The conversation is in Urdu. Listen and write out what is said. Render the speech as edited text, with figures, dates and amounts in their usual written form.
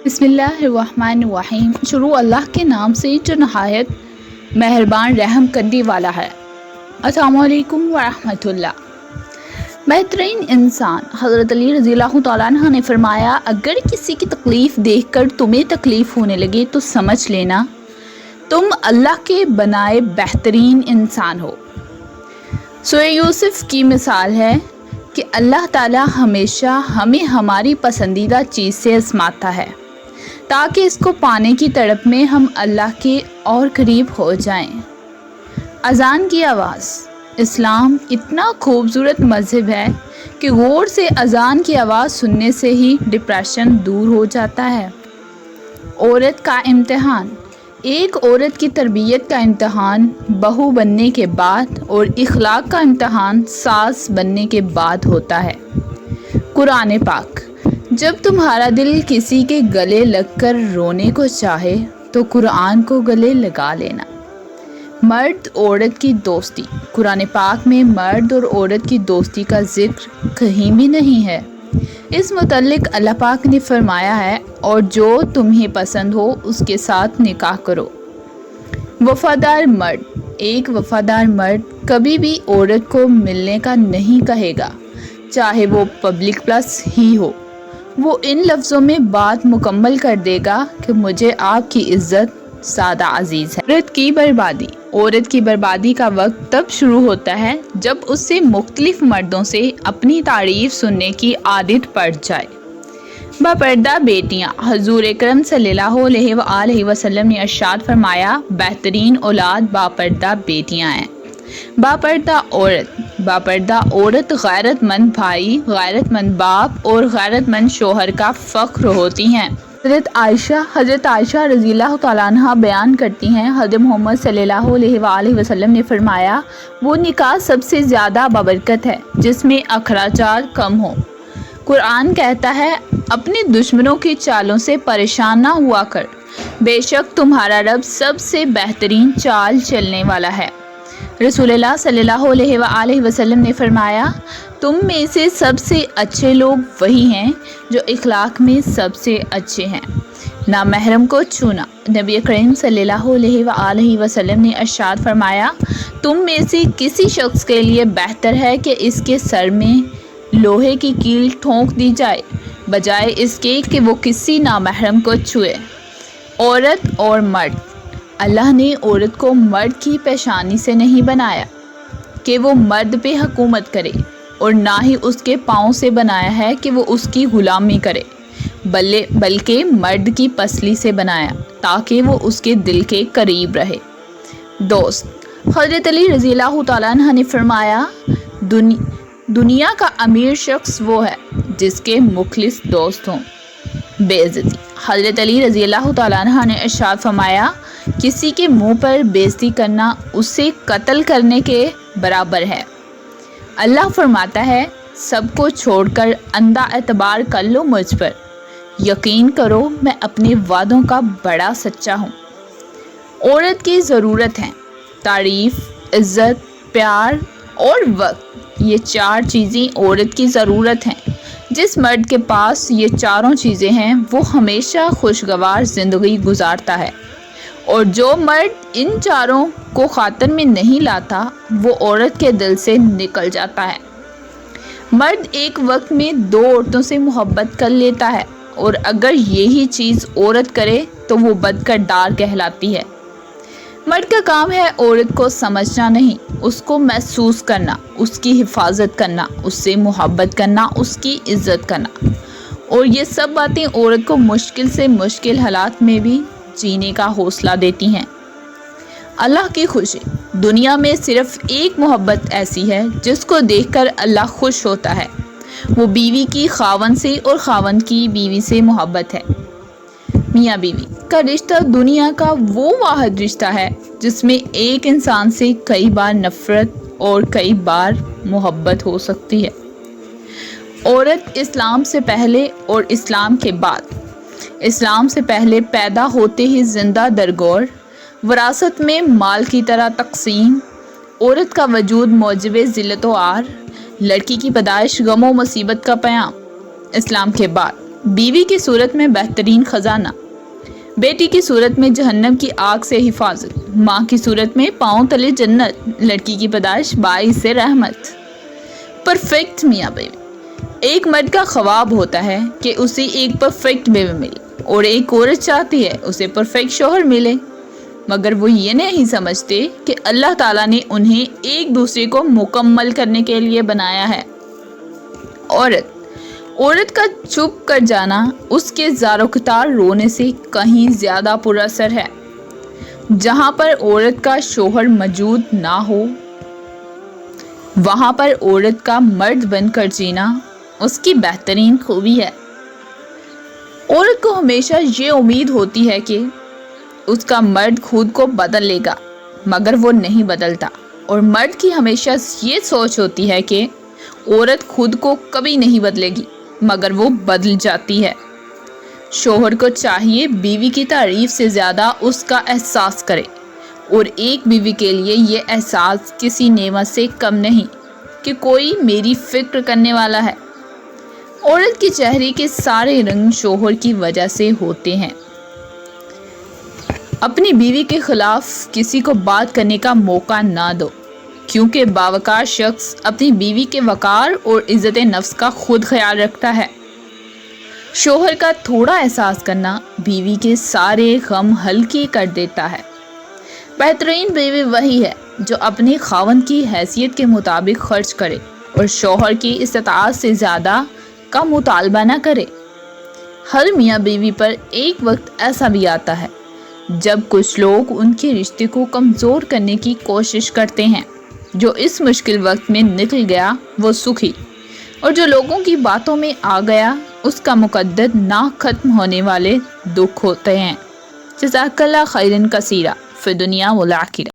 بسم اللہ الرحمن الرحیم۔ شروع اللہ کے نام سے جو نہایت مہربان رحم کرنے والا ہے۔ السلام علیکم ورحمۃ اللہ۔ بہترین انسان حضرت علی رضی اللہ تعالیٰ عنہ نے فرمایا، اگر کسی کی تکلیف دیکھ کر تمہیں تکلیف ہونے لگے تو سمجھ لینا تم اللہ کے بنائے بہترین انسان ہو۔ سورہ یوسف کی مثال ہے کہ اللہ تعالیٰ ہمیشہ ہمیں ہماری پسندیدہ چیز سے آزماتا ہے تاکہ اس کو پانے کی تڑپ میں ہم اللہ کے اور قریب ہو جائیں۔ اذان کی آواز۔ اسلام اتنا خوبصورت مذہب ہے کہ غور سے اذان کی آواز سننے سے ہی ڈپریشن دور ہو جاتا ہے۔ عورت کا امتحان۔ ایک عورت کی تربیت کا امتحان بہو بننے کے بعد اور اخلاق کا امتحان ساس بننے کے بعد ہوتا ہے۔ قرآن پاک۔ جب تمہارا دل کسی کے گلے لگ کر رونے کو چاہے تو قرآن کو گلے لگا لینا۔ مرد عورت کی دوستی۔ قرآن پاک میں مرد اور عورت کی دوستی کا ذکر کہیں بھی نہیں ہے۔ اس متعلق اللہ پاک نے فرمایا ہے، اور جو تمہیں پسند ہو اس کے ساتھ نکاح کرو۔ وفادار مرد۔ ایک وفادار مرد کبھی بھی عورت کو ملنے کا نہیں کہے گا، چاہے وہ پبلک پلس ہی ہو۔ وہ ان لفظوں میں بات مکمل کر دے گا کہ مجھے آپ کی عزت زیادہ عزیز ہے۔ عورت کی بربادی۔ عورت کی بربادی کا وقت تب شروع ہوتا ہے جب اس سے مختلف مردوں سے اپنی تعریف سننے کی عادت پڑ جائے۔ باپردہ بیٹیاں۔ حضور اکرم صلی اللہ علیہ وآلہ وسلم نے ارشاد فرمایا، بہترین اولاد باپردہ بیٹیاں ہیں۔ باپردہ عورت۔ باپردہ عورت غیرت مند بھائی، غیرت مند باپ اور غیرت مند شوہر کا فخر ہوتی ہیں۔ حضرت عائشہ رضی اللہ تعالیٰ عنہ بیان کرتی ہیں، حضرت محمد صلی اللہ علیہ وآلہ وسلم نے فرمایا، وہ نکاح سب سے زیادہ بابرکت ہے جس میں اخراجات کم ہوں۔ قرآن کہتا ہے، اپنے دشمنوں کی چالوں سے پریشان نہ ہوا کر، بے شک تمہارا رب سب سے بہترین چال چلنے والا ہے۔ رسول اللہ صلی اللہ علیہ وآلہ وسلم نے فرمایا، تم میں سے سب سے اچھے لوگ وہی ہیں جو اخلاق میں سب سے اچھے ہیں۔ نامحرم کو چھونا۔ نبی کریم صلی اللہ علیہ وآلہ وسلم نے ارشاد فرمایا، تم میں سے کسی شخص کے لیے بہتر ہے کہ اس کے سر میں لوہے کی کیل ٹھونک دی جائے بجائے اس کے کہ وہ کسی نامحرم کو چھوئے۔ عورت اور مرد۔ اللہ نے عورت کو مرد کی پیشانی سے نہیں بنایا کہ وہ مرد پہ حکومت کرے، اور نہ ہی اس کے پاؤں سے بنایا ہے کہ وہ اس کی غلامی کرے، بلکہ مرد کی پسلی سے بنایا تاکہ وہ اس کے دل کے قریب رہے۔ دوست۔ حضرت علی رضی اللہ تعالیٰ عنہ نے فرمایا، دنیا کا امیر شخص وہ ہے جس کے مخلص دوست ہوں۔ بے عزتی۔ حضرت علی رضی اللہ تعالیٰ عنہ نے ارشاد فرمایا، کسی کے منہ پر بے عزتی کرنا اسے قتل کرنے کے برابر ہے۔ اللہ فرماتا ہے، سب کو چھوڑ کر اندھا اعتبار کر لو مجھ پر، یقین کرو میں اپنے وعدوں کا بڑا سچا ہوں۔ عورت کی ضرورت ہیں تعریف، عزت، پیار اور وقت۔ یہ چار چیزیں عورت کی ضرورت ہیں۔ جس مرد کے پاس یہ چاروں چیزیں ہیں وہ ہمیشہ خوشگوار زندگی گزارتا ہے، اور جو مرد ان چاروں کو خاطر میں نہیں لاتا وہ عورت کے دل سے نکل جاتا ہے۔ مرد ایک وقت میں دو عورتوں سے محبت کر لیتا ہے، اور اگر یہی چیز عورت کرے تو وہ بدکردار کہلاتی ہے۔ مرد کا کام ہے عورت کو سمجھنا نہیں، اس کو محسوس کرنا، اس کی حفاظت کرنا، اس سے محبت کرنا، اس کی عزت کرنا، اور یہ سب باتیں عورت کو مشکل سے مشکل حالات میں بھی جینے کا حوصلہ دیتی ہیں۔ اللہ کی خوشی۔ دنیا میں صرف ایک محبت ایسی ہے جس کو دیکھ کر اللہ خوش ہوتا ہے، وہ بیوی کی خاوند سے اور خاوند کی بیوی سے محبت ہے۔ میاں بیوی کا رشتہ دنیا کا وہ واحد رشتہ ہے جس میں ایک انسان سے کئی بار نفرت اور کئی بار محبت ہو سکتی ہے۔ عورت اسلام سے پہلے اور اسلام کے بعد۔ اسلام سے پہلے پیدا ہوتے ہی زندہ درگور، وراثت میں مال کی طرح تقسیم، عورت کا وجود موجب ذلت و عار، لڑکی کی پیدائش غم و مصیبت کا پیام۔ اسلام کے بعد بیوی کی صورت میں بہترین خزانہ، بیٹی کی صورت میں جہنم کی آگ سے حفاظت، ماں کی صورت میں پاؤں تلے جنت، لڑکی کی پیدائش باعث رحمت۔ پرفیکٹ میاں بیوی۔ ایک مرد کا خواب ہوتا ہے کہ اسے ایک پرفیکٹ بیوی ملے، اور ایک عورت چاہتی ہے اسے پرفیکٹ شوہر ملے، مگر وہ یہ نہیں سمجھتے کہ اللہ تعالیٰ نے انہیں ایک دوسرے کو مکمل کرنے کے لیے بنایا ہے۔ عورت کا چپ کر جانا اس کے زار و کتار رونے سے کہیں زیادہ پر اثر ہے۔ جہاں پر عورت کا شوہر موجود نہ ہو، وہاں پر عورت کا مرد بن کر جینا اس کی بہترین خوبی ہے۔ عورت کو ہمیشہ یہ امید ہوتی ہے کہ اس کا مرد خود کو بدل لے گا، مگر وہ نہیں بدلتا، اور مرد کی ہمیشہ یہ سوچ ہوتی ہے کہ عورت خود کو کبھی نہیں بدلے گی، مگر وہ بدل جاتی ہے۔ شوہر کو چاہیے بیوی کی تعریف سے زیادہ اس کا احساس کرے، اور ایک بیوی کے لیے یہ احساس کسی نعمت سے کم نہیں کہ کوئی میری فکر کرنے والا ہے۔ عورت کے چہرے کے سارے رنگ شوہر کی وجہ سے ہوتے ہیں۔ اپنی بیوی کے خلاف کسی کو بات کرنے کا موقع نہ دو، کیونکہ باوقار شخص اپنی بیوی کے وقار اور عزت نفس کا خود خیال رکھتا ہے۔ شوہر کا تھوڑا احساس کرنا بیوی کے سارے غم ہلکے کر دیتا ہے۔ بہترین بیوی وہی ہے جو اپنے خاوند کی حیثیت کے مطابق خرچ کرے اور شوہر کی استطاعت سے زیادہ کا مطالبہ نہ کرے۔ ہر میاں بیوی پر ایک وقت ایسا بھی آتا ہے جب کچھ لوگ ان کے رشتے کو کمزور کرنے کی کوشش کرتے ہیں۔ جو اس مشکل وقت میں نکل گیا وہ سکھی، اور جو لوگوں کی باتوں میں آ گیا اس کا مقدر نہ ختم ہونے والے دکھ ہوتے ہیں۔ جزاک اللہ خیرن کثیرا فی الدنیا والآخرہ۔